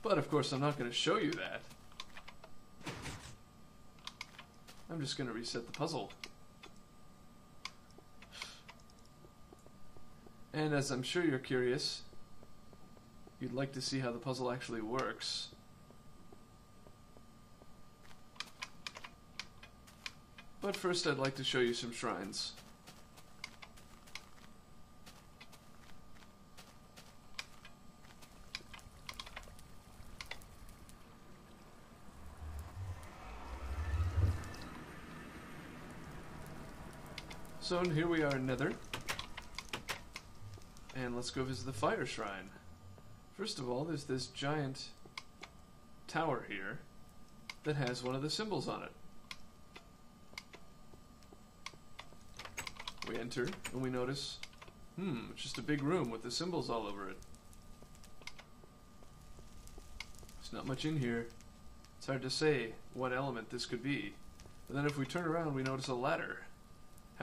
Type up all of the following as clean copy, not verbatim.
But of course I'm not going to show you that. I'm just going to reset the puzzle. And as I'm sure you're curious, you'd like to see how the puzzle actually works. But first I'd like to show you some shrines. So here we are in Nether. And let's go visit the fire shrine. First of all, there's this giant tower here that has one of the symbols on it. We enter and we notice, it's just a big room with the symbols all over it. There's not much in here. It's hard to say what element this could be. But then if we turn around, we notice a ladder.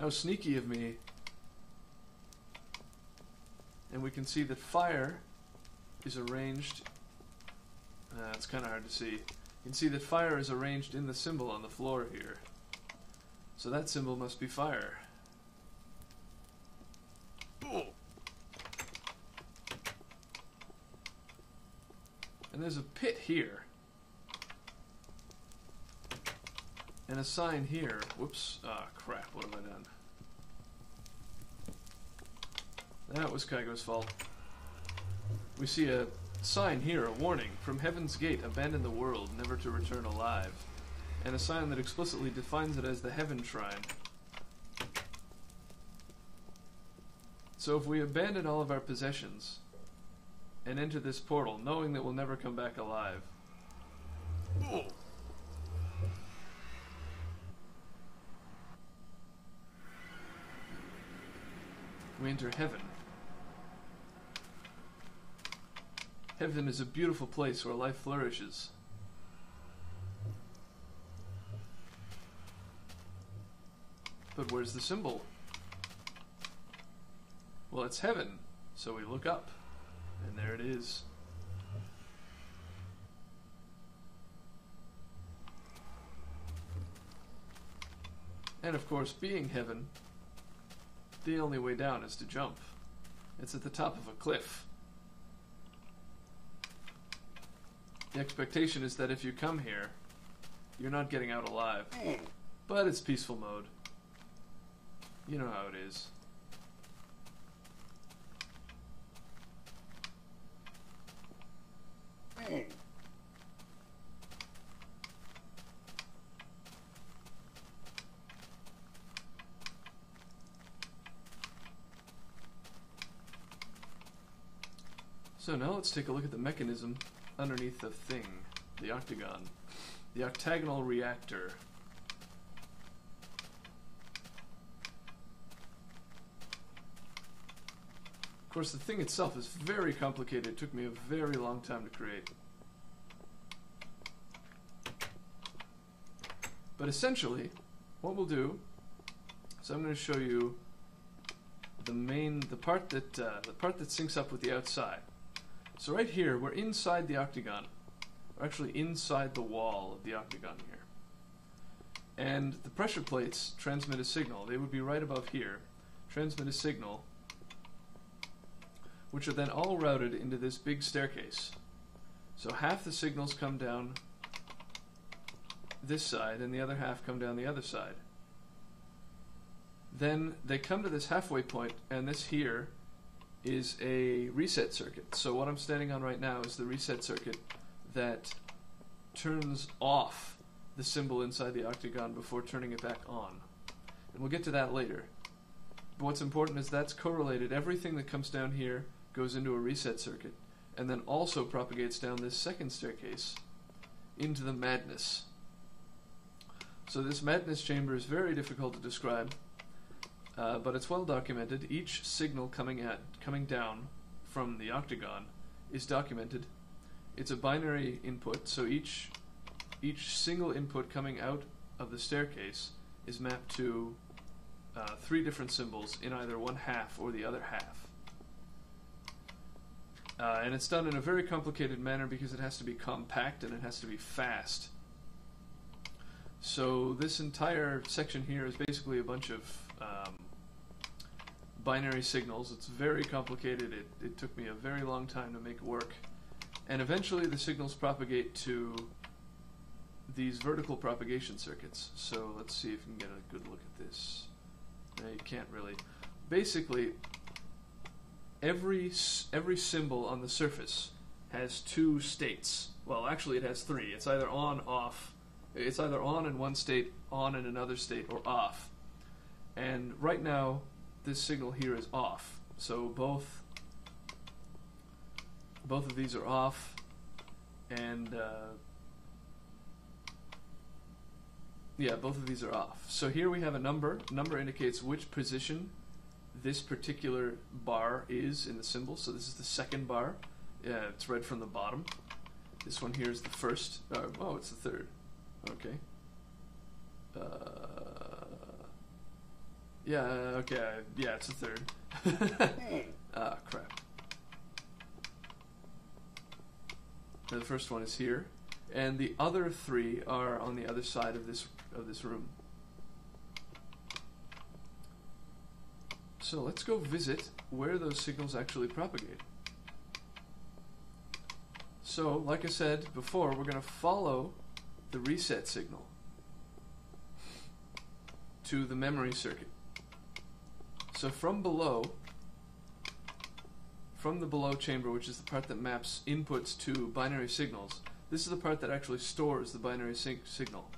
How sneaky of me. And we can see that fire is arranged. It's kind of hard to see. You can see that fire is arranged in the symbol on the floor here. So that symbol must be fire. And there's a pit here. And a sign here. Whoops. Ah, crap. What have I done? That was Kygo's fault. We see a sign here, a warning. From Heaven's Gate, abandon the world, never to return alive. And a sign that explicitly defines it as the Heaven Shrine. So if we abandon all of our possessions and enter this portal, knowing that we'll never come back alive, we enter heaven. Heaven is a beautiful place where life flourishes. But where's the symbol? Well, it's heaven, so we look up, and there it is. And of course, being heaven, the only way down is to jump. It's at the top of a cliff. The expectation is that if you come here, you're not getting out alive. But it's peaceful mode. You know how it is. So now let's take a look at the mechanism underneath the thing, the octagon, the octagonal reactor. Of course, the thing itself is very complicated. It took me a very long time to create. But essentially, what we'll do is I'm going to show you the part that syncs up with the outside. So right here, we're inside the octagon. We're actually inside the wall of the octagon here. And the pressure plates transmit a signal. They would be right above here. Transmit a signal, which are then all routed into this big staircase. So half the signals come down this side, and the other half come down the other side. Then they come to this halfway point, and this here is a reset circuit. So what I'm standing on right now is the reset circuit that turns off the symbol inside the octagon before turning it back on. And we'll get to that later. But what's important is that's correlated. Everything that comes down here goes into a reset circuit, and then also propagates down this second staircase into the madness. So this madness chamber is very difficult to describe. But it's well documented. Each signal coming down from the octagon is documented. It's a binary input, so each single input coming out of the staircase is mapped to 3 different symbols in either one half or the other half. And it's done in a very complicated manner because it has to be compact and it has to be fast. So this entire section here is basically a bunch of binary signals. It's very complicated. It took me a very long time to make it work. And eventually the signals propagate to these vertical propagation circuits. So let's see if you can get a good look at this. No, you can't really. Basically, every symbol on the surface has two states. Well, actually it has three. It's either on, off. It's either on in one state, on in another state, or off. And right now, this signal here is off. So both of these are off, and yeah, both of these are off. So here we have a number. Number indicates which position this particular bar is in the symbol. So this is the second bar. Yeah, it's read from the bottom. This one here is the first. Oh, it's the third. Okay. Yeah, okay. Yeah, it's the third. Ah, crap. The first one is here, and the other three are on the other side of this room. So let's go visit where those signals actually propagate. So, like I said before, we're going to follow the reset signal to the memory circuit. So from below, from the below chamber, which is the part that maps inputs to binary signals, this is the part that actually stores the binary signal.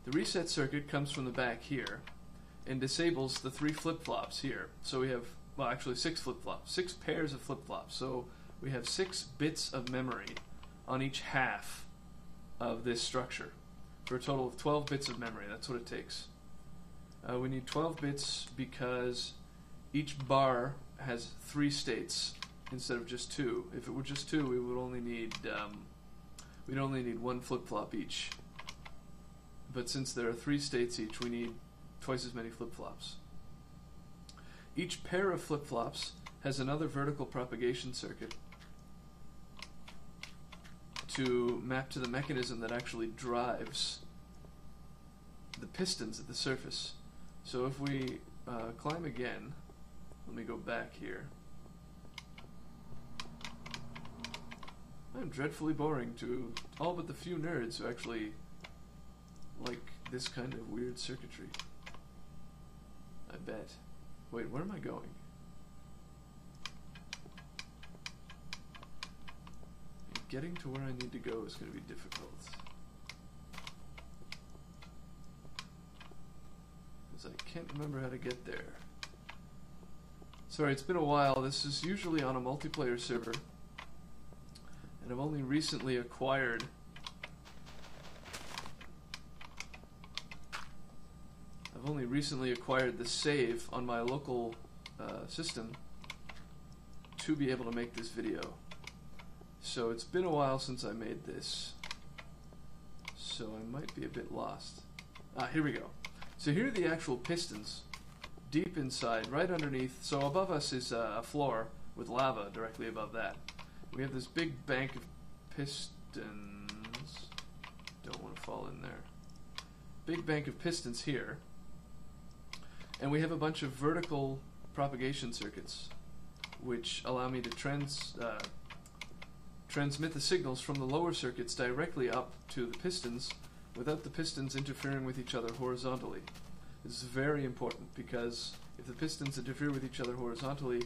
The reset circuit comes from the back here and disables the 3 flip-flops here. So we have, well, actually 6 flip-flops, 6 pairs of flip-flops. So we have 6 bits of memory on each half of this structure for a total of 12 bits of memory. That's what it takes. We need 12 bits because each bar has 3 states instead of just 2. If it were just 2, we would only need we'd only need 1 flip-flop each. But since there are 3 states each, we need twice as many flip-flops. Each pair of flip-flops has another vertical propagation circuit to map to the mechanism that actually drives the pistons at the surface. So if we climb again, let me go back here. I'm dreadfully boring to all but the few nerds who actually like this kind of weird circuitry. I bet. Wait, where am I going? Getting to where I need to go is going to be difficult. Because I can't remember how to get there. Sorry, it's been a while. This is usually on a multiplayer server. And I've only recently acquired the save on my local system to be able to make this video. So it's been a while since I made this. So I might be a bit lost. Ah, here we go. So here are the actual pistons deep inside, right underneath. So above us is a floor with lava directly above that. We have this big bank of pistons. Don't want to fall in there. Big bank of pistons here. And we have a bunch of vertical propagation circuits which allow me to transmit the signals from the lower circuits directly up to the pistons without the pistons interfering with each other horizontally. This is very important because if the pistons interfere with each other horizontally,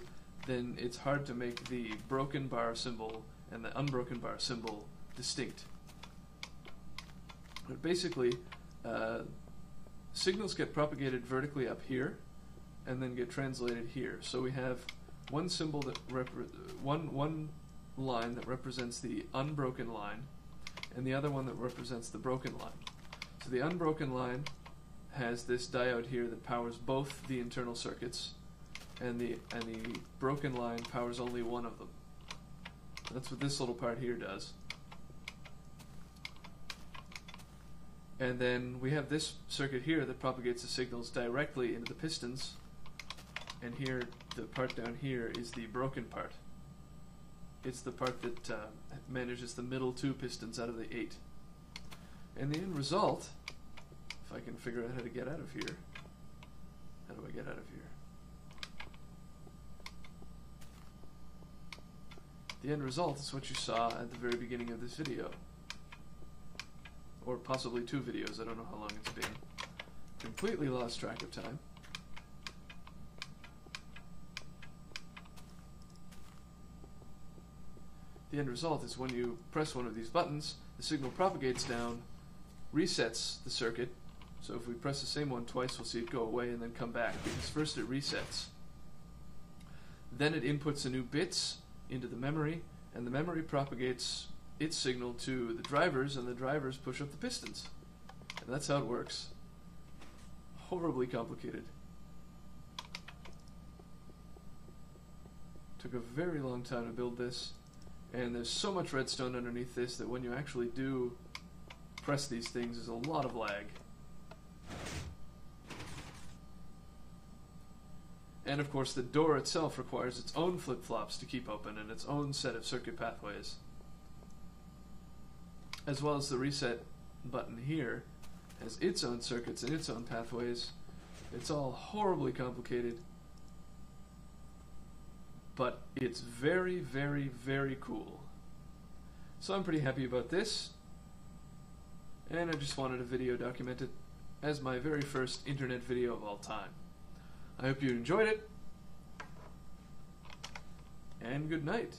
then it's hard to make the broken bar symbol and the unbroken bar symbol distinct. But basically, signals get propagated vertically up here and then get translated here. So we have one symbol that one line that represents the unbroken line and the other one that represents the broken line. So the unbroken line has this diode here that powers both the internal circuits, and the broken line powers only one of them. That's what this little part here does. And then we have this circuit here that propagates the signals directly into the pistons, and here, the part down here is the broken part. It's the part that manages the middle 2 pistons out of the 8. And the end result, if I can figure out how to get out of here. How do I get out of here? The end result is what you saw at the very beginning of this video. Or possibly 2 videos, I don't know how long it's been. Completely lost track of time. The end result is when you press one of these buttons, the signal propagates down, resets the circuit. So if we press the same one twice, we'll see it go away and then come back, because first it resets. Then it inputs the new bits into the memory, and the memory propagates its signal to the drivers, and the drivers push up the pistons. And that's how it works. Horribly complicated. Took a very long time to build this. And there's so much redstone underneath this that when you actually do press these things, there's a lot of lag. And of course the door itself requires its own flip-flops to keep open and its own set of circuit pathways. As well as the reset button here has its own circuits and its own pathways. It's all horribly complicated. But it's very, very, very cool. So I'm pretty happy about this. And I just wanted a video documented as my very first internet video of all time. I hope you enjoyed it. And good night.